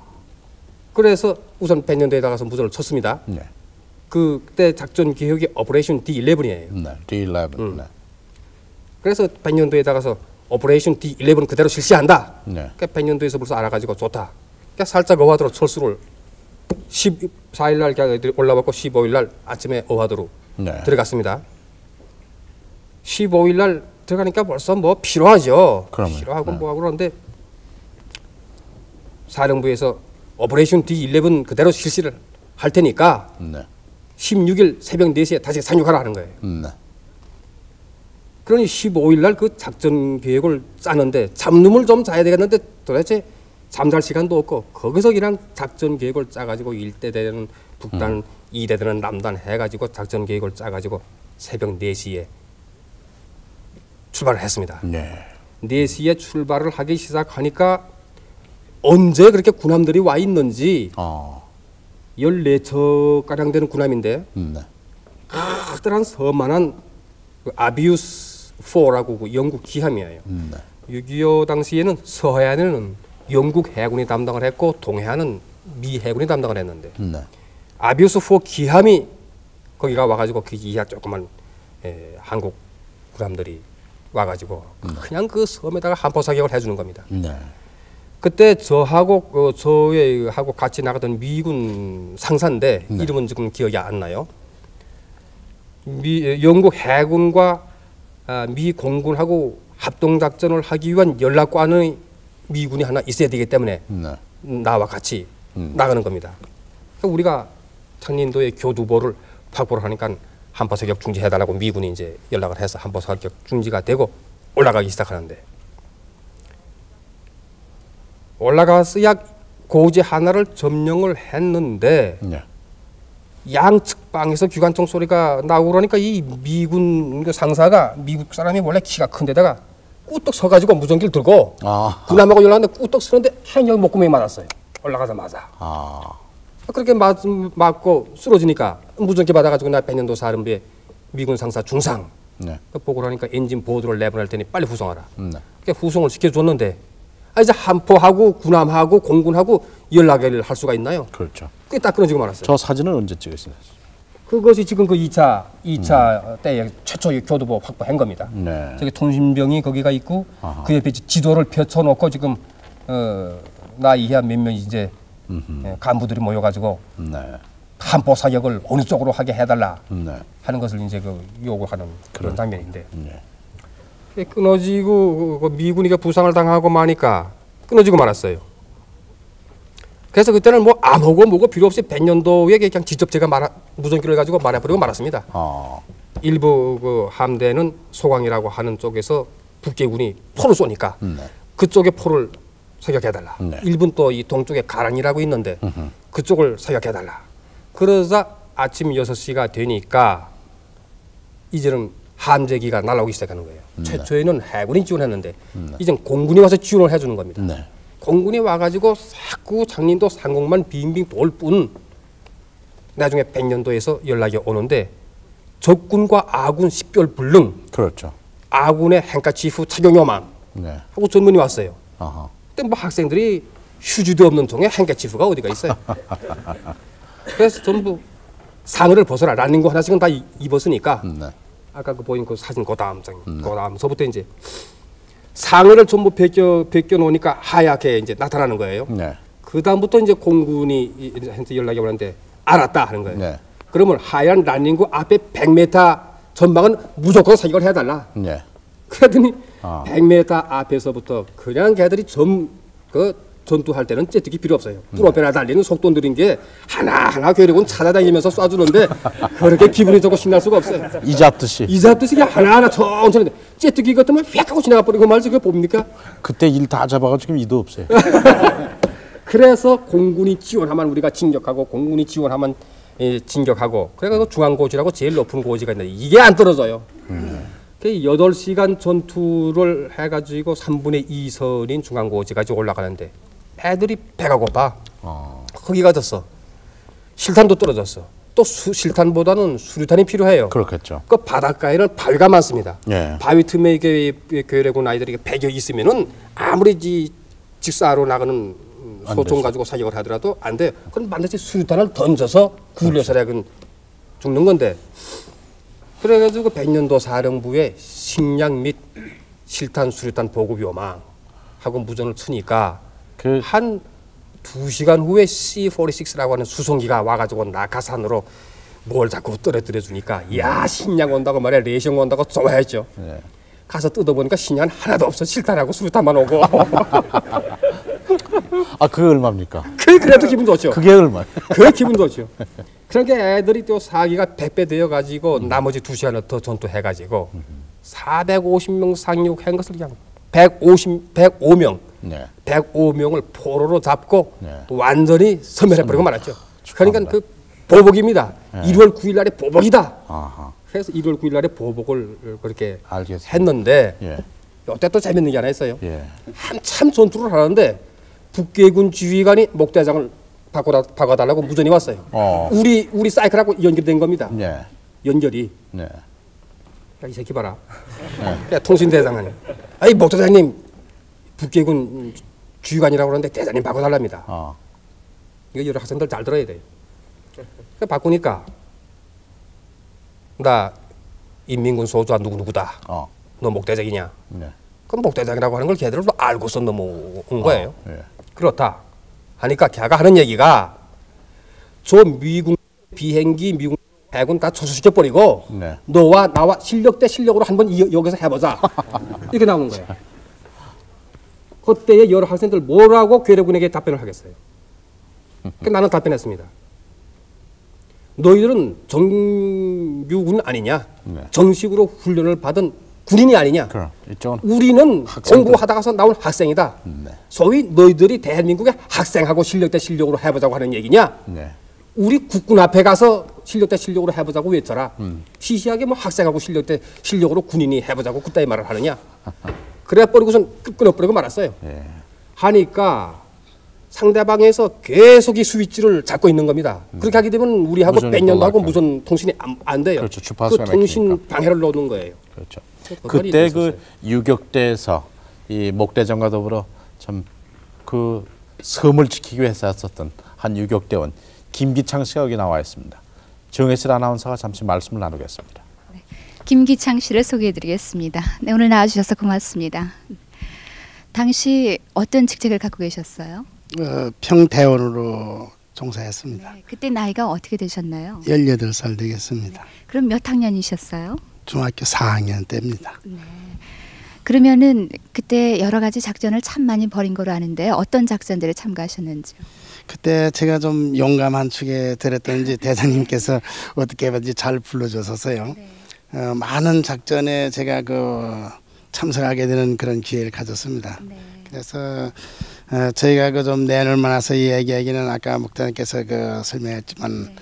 그래서 우선 백년도에 나가서 무전을 쳤습니다. 네. 그때 작전 기획이 오퍼레이션 D11이에요. 네. D11. 네. 그래서 백년도에 나가서 오퍼레이션 D11 그대로 실시한다. 네. 그러니까 백년도에서 벌써 알아가지고 좋다. 그러니까 살짝 어와도로 철수를 14일 날 올라왔고 15일 날 아침에 어화도로 네. 들어갔습니다. 15일 날 들어가니까 벌써 뭐 피로하죠. 그러면, 피로하고 네. 뭐하고 그러는데 사령부에서 오퍼레이션 D11 그대로 실시를 할 테니까 네. 16일 새벽 4시에 다시 상륙하라 하는 거예요. 네. 그러니 15일 날 그 작전 계획을 짜는데 잠눈을 좀 자야 되겠는데 도대체 잠잘 시간도 없고 거기서 그냥 작전 계획을 짜가지고 1대대는 북단, 2대대는 남단 해가지고 작전 계획을 짜가지고 새벽 4시에 출발을 했습니다. 네. 4시에 출발을 하기 시작하니까 언제 그렇게 군함들이 와 있는지 14척가량 되는 군함인데 네. 커다란 서만한 그 아비우스 4라고 그 영국 기함이에요. 네. 6.25 당시에는 서해안에는 영국 해군이 담당을 했고 동해안은 미 해군이 담당을 했는데 네. 아비우스 4 기함이 거기가 와가지고 그 이하 조그만 한국 군함들이 와가지고 그냥 그 섬에다가 한포 사격을 해주는 겁니다. 네. 그때 저하고 저하고 같이 나가던 미군 상사인데 네. 이름은 지금 기억이 안 나요. 영국 해군과 미 공군하고 합동 작전을 하기 위한 연락관의 미군이 하나 있어야 되기 때문에 네. 나와 같이 나가는 겁니다. 그러니까 우리가 창린도의 교두보를 확보를 하니까 한포 사격 중지해달라고 미군이 이제 연락을 해서 한포 사격 중지가 되고 올라가기 시작하는데 올라가서야 고지 하나를 점령을 했는데 네. 양측 방에서 기관총 소리가 나오고 그러니까 이 미군 상사가 미국 사람이 원래 키가 큰데다가 꾸떡 서가지고 무전기를 들고 군함하고 연락하는데 꾸떡 서는데 한여 목구멍이 맞았어요. 올라가자마자. 그렇게 맞고 쓰러지니까 무전기 받아가지고 나 백년도 사령부의 미군 상사 중상 네. 보고를 하니까 엔진 보드를 내보낼 테니 빨리 후송하라. 네. 후송을 시켜줬는데 이제 한포하고 군함하고 공군하고 연락을 할 수가 있나요? 그렇죠. 그게 딱 끊어지고 말았어요. 저 사진은 언제 찍으신 거죠? 그것이 지금 그 2차 때에 최초의 교두보 확보한 겁니다. 네. 저기 통신병이 거기가 있고 그 옆에 지도를 펼쳐놓고 지금 나 이하 몇몇 이제 간부들이 모여가지고 네. 한포 사격을 어느 쪽으로 하게 해달라 네. 하는 것을 이제 그 요구하는 그런 장면인데 네. 끊어지고 그 미군이 부상을 당하고 마니까 끊어지고 말았어요. 그래서 그때는 뭐 암호고 뭐고 필요 없이 백년도에 그냥 직접 제가 무전기를 가지고 말해버리고 말았습니다. 일부 그 함대는 소강이라고 하는 쪽에서 북계군이 포를 쏘니까 그쪽에 포를 사격해달라. 네. 일본 또 이 동쪽에 가랑이라고 있는데 그쪽을 사격해달라. 그러자 아침 6시가 되니까 이제는 함재기가 날아오기 시작하는 거예요. 최초에는 해군이 지원했는데 이젠 공군이 와서 지원을 해주는 겁니다. 네. 공군이 와가지고 자꾸 창린도 상공만 빙빙 돌 뿐 나중에 백년도에서 연락이 오는데 적군과 아군 식별불능 그렇죠. 아군의 행카치프 착용요망 네. 하고 전문이 왔어요. 아하. 그때 뭐 학생들이 휴지도 없는 통에 행카치프가 어디가 있어요. 그래서 전부 상의를 벗어라. 라는 거 하나씩은 다 입었으니까 네. 아까 그 보인 그 사진 그 다음장 그 다음서부터 이제 상의를 전부 벗겨 놓으니까 하얗게 이제 나타나는 거예요. 네. 그 다음부터 이제 공군이 한테 연락이 오는데 알았다 하는 거예요. 네. 그러면 하얀 란닝구 앞에 100m 전방은 무조건 사격을 해달라. 네. 그러더니 100m 앞에서부터 그냥 걔들이 전투할 때는 째뜨기 필요 없어요. 프로펠러 달리는 속도 느린 게 하나하나 괴력은 찾아다니면서 쏴주는데 그렇게 기분이 좋고 신날 수가 없어요. 이 잡듯이. 이 잡듯이 그냥 하나하나 천천히 째뜨기 같으면 휙 하고 지나가 버리고 말지 그게 뭡니까? 그때 일 다 잡아가지고 지금 이도 없어요. 그래서 공군이 지원하면 우리가 진격하고 공군이 지원하면 진격하고 그래서 중앙고지라고 제일 높은 고지가 있는데 이게 안 떨어져요. 그 8시간 전투를 해가지고 3분의 2선인 중앙고지까지 올라가는데 애들이 배가 고파. 거기가 졌어. 실탄도 떨어졌어. 또 실탄보다는 수류탄이 필요해요. 그렇겠죠. 그 바닷가에는 바위가 많습니다. 예. 바위 틈에 괴뢰군 아이들이 배겨 있으면은 아무리 직사로 나가는 소총 가지고 사격을 하더라도 안 돼요. 그럼 반드시 수류탄을 던져서 굴려서라도 죽는 건데. 그래가지고 백년도 사령부에 식량 및 실탄 수류탄 보급 요망 하고 무전을 치니까 그 한 2시간 후에 C-46라고 하는 수송기가 와가지고 낙하산으로 뭘 자꾸 떨어뜨려 주니까 야 식량 온다고 말이야 레이션 온다고 좋아했죠. 네. 가서 뜯어보니까 식량 하나도 없어. 실탄하고 수류탄만 오고. 아, 그게 얼마입니까? 그래도 기분 좋죠. 그게 얼마? 그게 기분 좋죠. 그러니까 애들이 또 사기가 100배 되어가지고 나머지 2시간을 더 전투해가지고 450명 상륙한 것을 그냥 105명 네. 105명을 포로로 잡고 네. 완전히 섬멸해버리고 말았죠. 축하합니다. 그러니까 그 보복입니다. 1월 9일 날에 보복이다. 아하. 그래서 1월 9일 날에 보복을 그렇게 알겠습니다. 했는데 예. 이때 또 재밌는 게 하나 있어요. 예. 한참 전투를 하는데 북계군 지휘관이 목대장을 바꿔달라고 무전이 왔어요. 우리 사이클하고 연결된 겁니다. 네. 연결이. 네. 야, 이 새끼 봐라. 통신대장관이. 아이 목대장님 북계군 지휘관이라고 그러는데 대장님 바꿔달랍니다. 이거 여러 학생들 잘 들어야 돼요. 바꾸니까 나 인민군 소주와 누구누구다. 너 목대장이냐? 네. 그럼 목대장이라고 하는 걸 걔들도 알고서 넘어온 거예요. 예. 그렇다 하니까 걔가 하는 얘기가 저 미군 비행기 미군 해군 다 초수시켜버리고 네. 너와 나와 실력 대 실력으로 한번 여기서 해보자. 이렇게 나오는 거예요. 그때의 여러 학생들 뭐라고 괴뢰군에게 답변을 하겠어요. 나는 답변했습니다. 너희들은 정규군 아니냐? 네. 정식으로 훈련을 받은 군인이 아니냐? 그럼 이쪽은 우리는 학생들. 공부하다가서 나온 학생이다. 네. 소위 너희들이 대한민국의 학생하고 실력 대 실력으로 해보자고 하는 얘기냐? 네. 우리 국군 앞에 가서 실력 대 실력으로 해보자고 외쳐라. 시시하게 뭐 학생하고 실력 대 실력으로 군인이 해보자고 그따위 말을 하느냐? 그래 버리고선 끊어버리고 말았어요. 예. 하니까 상대방에서 계속 이 스위치를 잡고 있는 겁니다. 그렇게 하게 되면 우리하고 무전이 몇 년도 하고 또 무선 통신이 안 돼요. 그렇죠. 주파수가 그 통신 막히니까. 방해를 놓는 거예요. 그렇죠. 그건 그때 있었어요. 그 유격대에서 이 목대장과 더불어 참 그 섬을 지키기 위해서 했었던 한 유격대원 김기창 씨가 여기 나와 있습니다. 정혜실 아나운서가 잠시 말씀을 나누겠습니다. 김기창 씨를 소개해드리겠습니다. 네, 오늘 나와주셔서 고맙습니다. 당시 어떤 직책을 갖고 계셨어요? 평대원으로 종사했습니다. 네, 그때 나이가 어떻게 되셨나요? 18살 되겠습니다. 그럼 몇 학년이셨어요? 중학교 4학년 때입니다. 그러면은 그때 여러 가지 작전을 참 많이 벌인 거로 아는데 어떤 작전들에 참가하셨는지요? 그때 제가 좀 용감한 축에 들었던지 대장님께서 어떻게 해봤지 잘 불러줘서요. 많은 작전에 제가 참석하게 되는 그런 기회를 가졌습니다. 그래서 저희가 좀 내놓을 만해서 얘기하기는 아까 목사님께서 설명했지만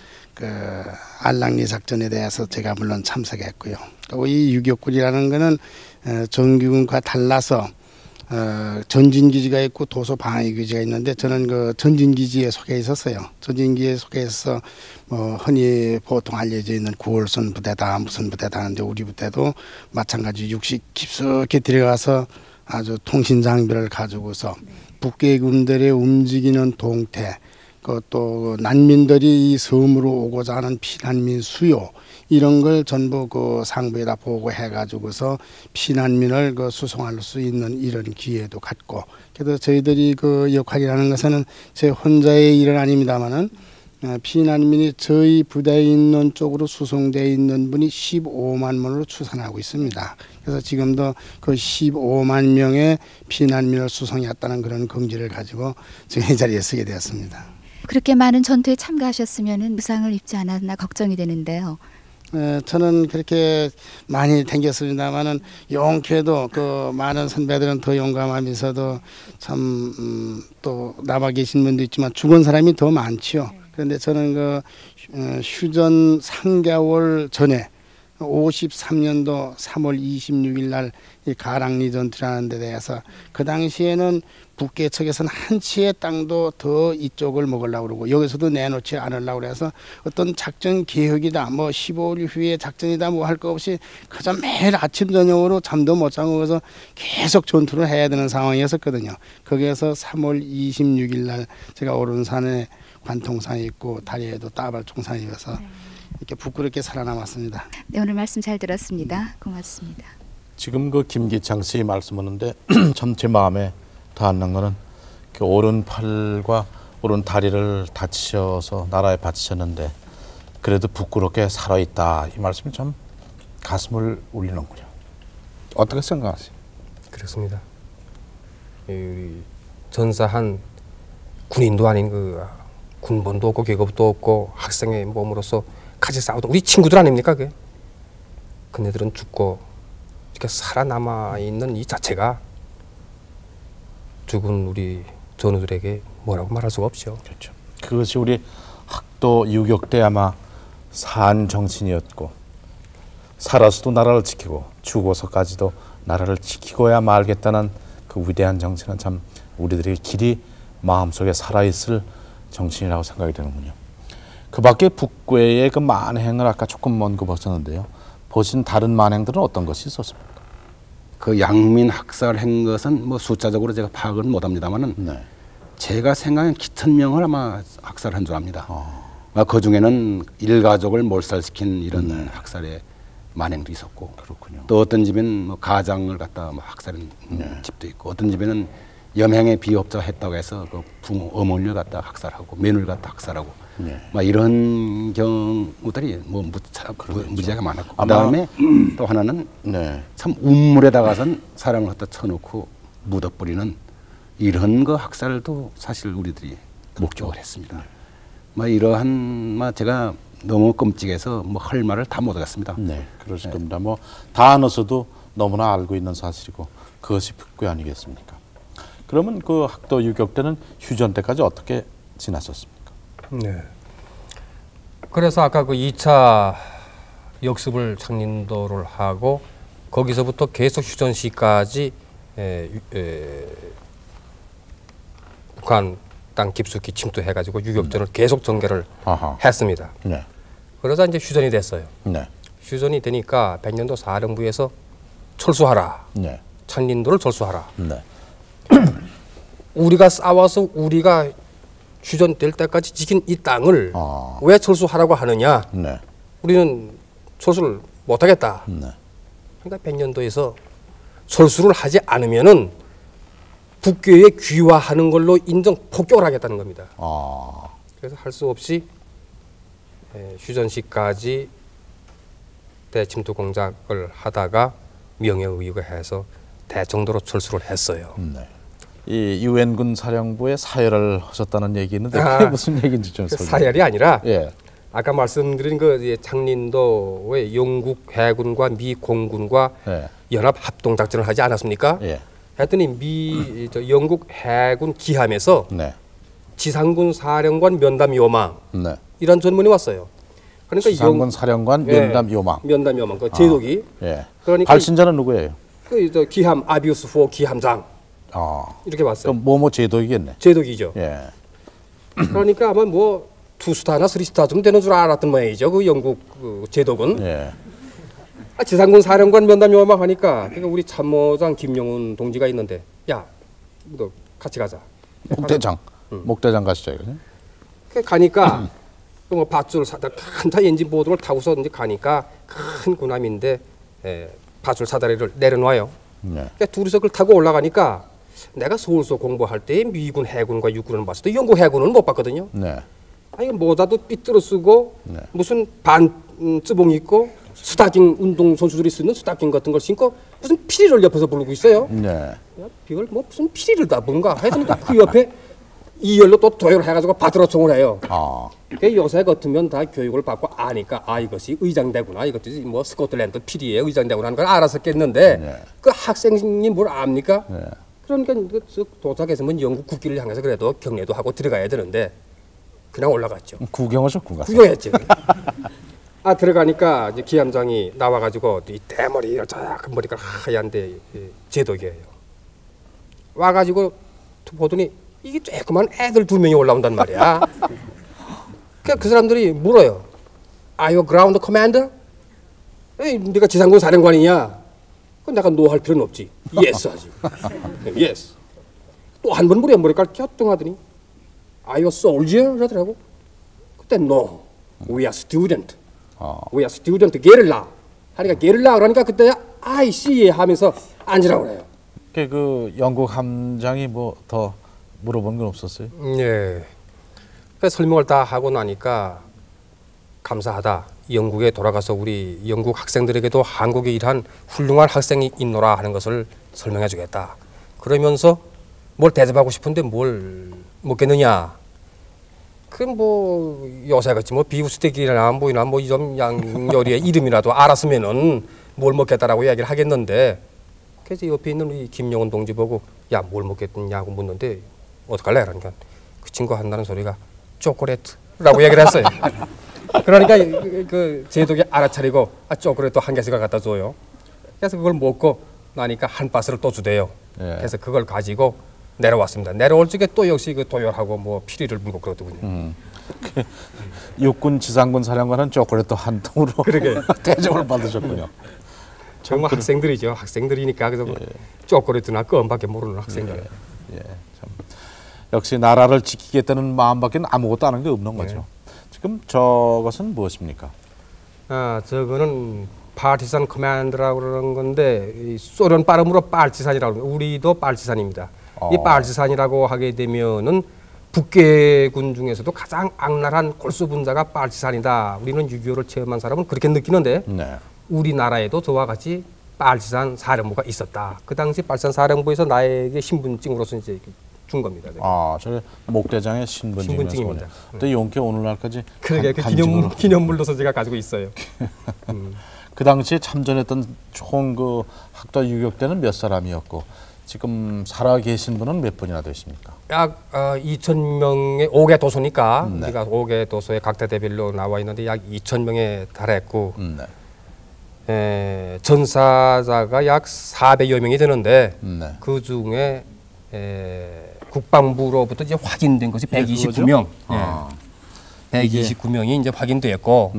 알랑리 작전에 대해서 제가 물론 참석했고요. 또 이 유격군이라는 거는 정규군과 달라서 전진기지가 있고 도서방위기지가 있는데 저는 전진기지에 속해 있었어요. 전진기지에 속해 있어서 흔히 보통 알려져 있는 9월선 부대다 무슨 부대다 하는데 우리 부대도 마찬가지 육식 깊숙이 들어가서 아주 통신 장비를 가지고서 북괴군들의 움직이는 동태 또 난민들이 이 섬으로 오고자 하는 피난민 수요 이런 걸 전부 상부에다 보고해 가지고서 피난민을 수송할 수 있는 이런 기회도 갖고 그래서 저희들이 역할이라는 것은 제 혼자의 일은 아닙니다만은 피난민이 저희 부대에 있는 쪽으로 수송되어 있는 분이 15만 명으로 추산하고 있습니다. 그래서 지금도 15만 명의 피난민을 수송했다는 그런 긍지를 가지고 지금 이 자리에 서게 되었습니다. 그렇게 많은 전투에 참가하셨으면 부상을 입지 않았나 걱정이 되는데요. 저는 그렇게 많이 댕겼습니다만은 용케도 많은 선배들은 더 용감하면서도 참 또 남아 계신 분도 있지만 죽은 사람이 더 많지요. 그런데 저는 휴전 3개월 전에 53년도 3월 26일 날 이 가랑리 전투라는 데 대해서 그 당시에는 북계 측에서는 한 치의 땅도 더 이쪽을 먹으려고 그러고 여기서도 내놓지 않으려고 그래서 어떤 작전 계획이다 15일 후에 작전이다 할 거 없이 그저 매일 아침 저녁으로 잠도 못 자고 그래서 계속 전투를 해야 되는 상황이었거든요. 거기에서 3월 26일 날 제가 오른산에 관통상이 있고 다리에도 따발 총상이 있어서 이렇게 부끄럽게 살아남았습니다. 네, 오늘 말씀 잘 들었습니다. 고맙습니다. 지금 김기창 씨 말씀하는데 참 제 마음에 닿는 거는 오른팔과 오른 다리를 다치셔서 나라에 바치셨는데 그래도 부끄럽게 살아있다. 이 말씀이 참 가슴을 울리는군요. 어떻게 생각하세요? 그렇습니다. 우리 전사한 군인도 아닌 그 군번도 없고 계급도 없고 학생의 몸으로서 같이 싸우던 우리 친구들 아닙니까? 그게 그네들은 죽고 이렇게 살아남아 있는 이 자체가 죽은 우리 전우들에게 뭐라고 말할 수가 없죠. 그렇죠. 그것이 우리 학도 유격 때 아마 산 정신이었고 살아서도 나라를 지키고 죽어서까지도 나라를 지키고야 말겠다는 그 위대한 정신은 참 우리들의 길이 마음속에 살아있을 정신이라고 생각이 되는군요. 그 밖에 북괴의 그 만행을 아까 조금 언급하셨는데요. 보신 다른 만행들은 어떤 것이 있었습니까? 그 양민 학살한 것은 뭐 숫자적으로 제가 파악은 못합니다만은 네. 제가 생각엔 기천 명을 아마 학살한 줄 압니다. 그 중에는 일가족을 몰살시킨 이런 학살의 만행도 있었고, 그렇군요. 또 어떤 집에는 뭐 가장을 갖다 뭐 학살한 집도 있고, 어떤 집에는 염행의 비업자 했다고 해서 그 부모 어머니를 갖다 학살하고 며느리를 갖다 학살하고, 막 이런 경우들이 뭐 무지하게 많았고, 그다음에 또 하나는 네. 참 운물에다가선 사람을 갖다 쳐놓고 묻어버리는 이런 거 학살도 사실 우리들이 목격을 했습니다. 막 이러한 막 제가 너무 끔찍해서 뭐 할 말을 다 못하겠습니다. 네, 그러실 겁니다. 뭐 다 안어서도 너무나 알고 있는 사실이고 그것이 북괴 아니겠습니까? 그러면 그 학도 유격 때는 휴전 때까지 어떻게 지났었습니까? 네. 그래서 아까 그 2차 역습을 창린도를 하고 거기서부터 계속 휴전시까지 북한 땅 깊숙이 침투해가지고 유격전을 계속 전개를 아하. 했습니다. 네, 그러자 이제 휴전이 됐어요. 네, 휴전이 되니까 백년도 사령부에서 철수하라. 네, 창린도를 철수하라. 네, 우리가 싸워서 우리가 휴전될 때까지 지킨 이 땅을 아. 왜 철수하라고 하느냐? 네, 우리는 철수를 못하겠다. 네. 그러니까 백년도에서 철수를 하지 않으면은 북괴에 귀화하는 걸로 인정 폭격을 하겠다는 겁니다. 아, 그래서 할 수 없이 휴전시까지 대침투 공작을 하다가 명예의가 해서 대정도로 철수를 했어요. 네. 이 유엔군 사령부에 사열을 하셨다는 얘기 있는데 그게 무슨 얘기인지 좀 설명. 사열이 아니라 예, 아까 말씀드린 그 창린도의 영국 해군과 미 공군과 예, 연합 합동 작전을 하지 않았습니까? 예, 했더니 영국 해군 기함에서 네, 지상군 사령관 면담 요망 네. 이런 전문이 왔어요. 그러니까 지상군 사령관 면담 요망. 면담 요망 그 제독이 예. 그러니까 발신자는 누구예요? 그 기함 아비우스 후어 기함장 아, 이렇게 왔어요. 그럼 뭐뭐 제독이겠네. 제독이죠. 예, 그러니까 아마 뭐 투스타나 쓰리스타쯤 되는 줄 알았던 모양이죠. 그 영국 그 제독은. 예, 지상군 사령관 면담 요망 하니까 그러니까 우리 참모장 김용훈 동지가 있는데 야, 너 같이 가자. 목대장, 목대장 가시죠, 이거. 그 가니까 그 뭐 밧줄 사다 큰 엔진 보드를 타고서 이제 가니까 큰 군함인데 밧줄 사다리를 내려놔요. 네, 그러니까 둘이서 그걸 타고 올라가니까 내가 서울서 공부할 때 미군 해군과 육군을 봤을 때 영국 해군은 못 봤거든요. 네, 아니 모자도 삐뚤어 쓰고 네. 무슨 반 쯔봉 입고 스타킹 운동 선수들이 쓰는 스타킹 같은 걸 신고 무슨 피리를 옆에서 부르고 있어요. 네. 야, 이걸 뭐 무슨 피리를 다 뭔가 하여튼 그 옆에 이열로 또 도열을 해가지고 바트러총을 해요. 아, 그 요새 같으면 다 교육을 받고 아니까 이것이 의장대구나 이것이 뭐 스코틀랜드 피리의 의장대구나 하는 걸 알았었겠는데 네. 그 학생이 뭘 압니까? 네. 그러니까 도착했으면 영국 국기를 향해서 그래도 경례도 하고 들어가야 되는데 그냥 올라갔죠. 구경하셨구나. 구경했죠. 들어가니까 이제 기함장이 나와가지고 이 대머리 큰 머리가 하얀데 제독이에요. 와가지고 보더니 이게 조그만 애들 2명이 올라온단 말이야. 그 사람들이 물어요. Are you ground commander? 네가 지상군 사령관이냐? 그럼 내가 no 할 필요는 없지. Yes 하지. Yes. 또 한 번 물어요. 머리카락 갸뚱하더니 Are you soldier? 그러더라고. 그때 no. We are student. We are student 게릴라. 하니까 게릴라 그러니까 그때 I see 하면서 앉으라고 그래요. 그 영국 함장이 뭐 더 물어본 건 없었어요? 예. 그 설명을 다 하고 나니까 감사하다. 영국에 돌아가서 우리 영국 학생들에게도 한국에 일한 훌륭한 학생이 있노라 하는 것을 설명해 주겠다. 그러면서 뭘 대접하고 싶은데 뭘 먹겠느냐. 그 뭐 요새같이 뭐 비프스테이크나 뭐이나 뭐 좀 양요리의 이름이라도 알았으면은 뭘 먹겠다라고 이야기를 하겠는데, 그래서 옆에 있는 우리 김영훈 동지 보고 야 뭘 먹겠느냐고 묻는데 어떡할래? 그러니까 그 친구가 한다는 소리가 초콜릿라고 얘기를 했어요. 그러니까 그 제독이 알아차리고 초콜릿 한 개씩 갖다 줘요. 그래서 그걸 먹고 나니까 한 박스를 또 주대요. 예. 그래서 그걸 가지고 내려왔습니다. 내려올 적에 또 역시 그 도열하고 뭐 피리를 물고 그러더군요. 육군 지상군 사령관은 초콜릿도 한 통으로 대접을 받으셨군요. 정말 학생들이죠. 학생들이니까 그래서 초콜릿이나 껌밖에 모르는 학생들. 참. 역시 나라를 지키겠다는 마음밖에 아무것도 아는 게 없는 거죠. 지금 저것은 무엇입니까? 저거는 파티산 커맨드라고 그러는 건데 이 소련 발음으로 빨치산이라고 합니다. 우리도 빨치산입니다. 이 빨치산이라고 하게 되면은 북괴군 중에서도 가장 악랄한 골수분자가 빨치산이다. 우리는 6.25를 체험한 사람은 그렇게 느끼는데 우리나라에도 저와 같이 빨치산 사령부가 있었다. 그 당시 빨치산 사령부에서 나에게 신분증으로서 이제 준 겁니다. 저게 목대장의 신분증입니다. 또 용케 오늘날까지 그러게 그 기념물로서 제가 가지고 있어요. 그 당시에 참전했던 총 그 학도 유격 때는 몇 사람이었고 지금 살아 계신 분은 몇 분이나 되십니까? 약 2,000명의 5개 도소니까 우리가 5개 도소의 각대 대별로 나와 있는데 약 2,000명에 달했고 전사자가 약 400여 명이 되는데 그 중에 국방부로부터 이제 확인된 것이 129명. 129명이 이제 확인되었고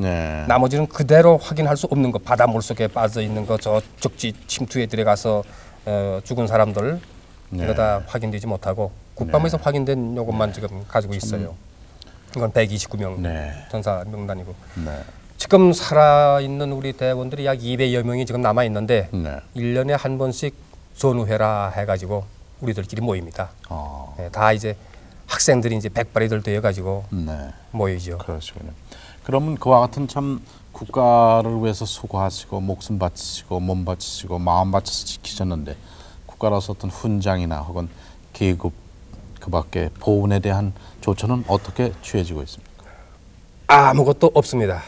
나머지는 그대로 확인할 수 없는 것, 바다 물속에 빠져 있는 것, 저 적지 침투에 들어가서 죽은 사람들 이거 다 확인되지 못하고 국방부에서 확인된 요것만 지금 가지고 있어요. 이건 129명 전사 명단이고 지금 살아있는 우리 대원들이 약 200여 명이 지금 남아 있는데 1년에 한 번씩 전우회라 해가지고 우리들끼리 모입니다. 다 이제 학생들이 이제 백발이들 되어가지고 모이죠. 그러시군요. 그러면 그와 같은 참 국가를 위해서 수고하시고 목숨 바치시고 몸 바치시고 마음 바쳐서 지키셨는데 국가로서 어떤 훈장이나 혹은 계급 그밖에 보훈에 대한 조처는 어떻게 취해지고 있습니까? 아무것도 없습니다.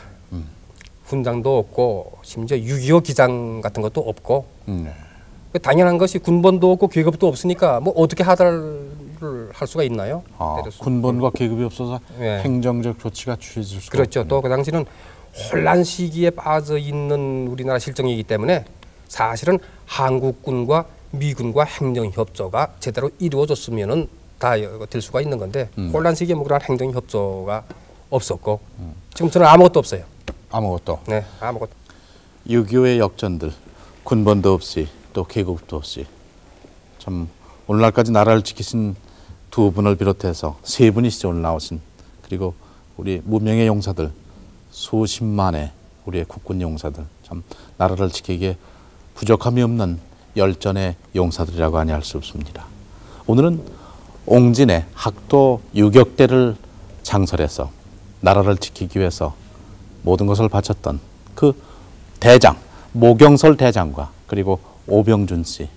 훈장도 없고 심지어 6.25 기장 같은 것도 없고 당연한 것이 군번도 없고 계급도 없으니까 뭐 어떻게 하달을 할 수가 있나요? 군번과 계급이 없어서 행정적 조치가 취해질 수가 그렇죠. 또 그 당시는 혼란 시기에 빠져 있는 우리나라 실정이기 때문에 사실은 한국군과 미군과 행정 협조가 제대로 이루어졌으면은 다 될 수가 있는 건데 혼란 시기에 뭐 그런 행정 협조가 없었고 지금처럼 아무것도 없어요. 아무것도. 네, 아무것도. 6.25의 역전들 군번도 없이 또 계급도 없이 참 오늘날까지 나라를 지키신 두 분을 비롯해서 세 분이시죠. 오늘 나오신 그리고 우리 무명의 용사들 수십만의 우리의 국군 용사들 참 나라를 지키기에 부족함이 없는 열전의 용사들이라고 아니할 수 없습니다. 오늘은 옹진의 학도 유격대를 창설해서 나라를 지키기 위해서 모든 것을 바쳤던 그 대장 모경설 대장과 그리고 오병준 씨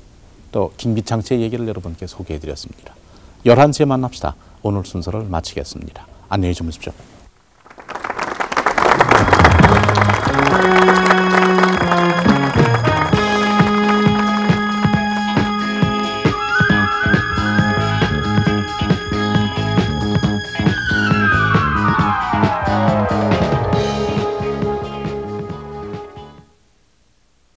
또 김기창 씨의 얘기를 여러분께 소개해드렸습니다. 11시에 만납시다. 오늘 순서를 마치겠습니다. 안녕히 주무십시오.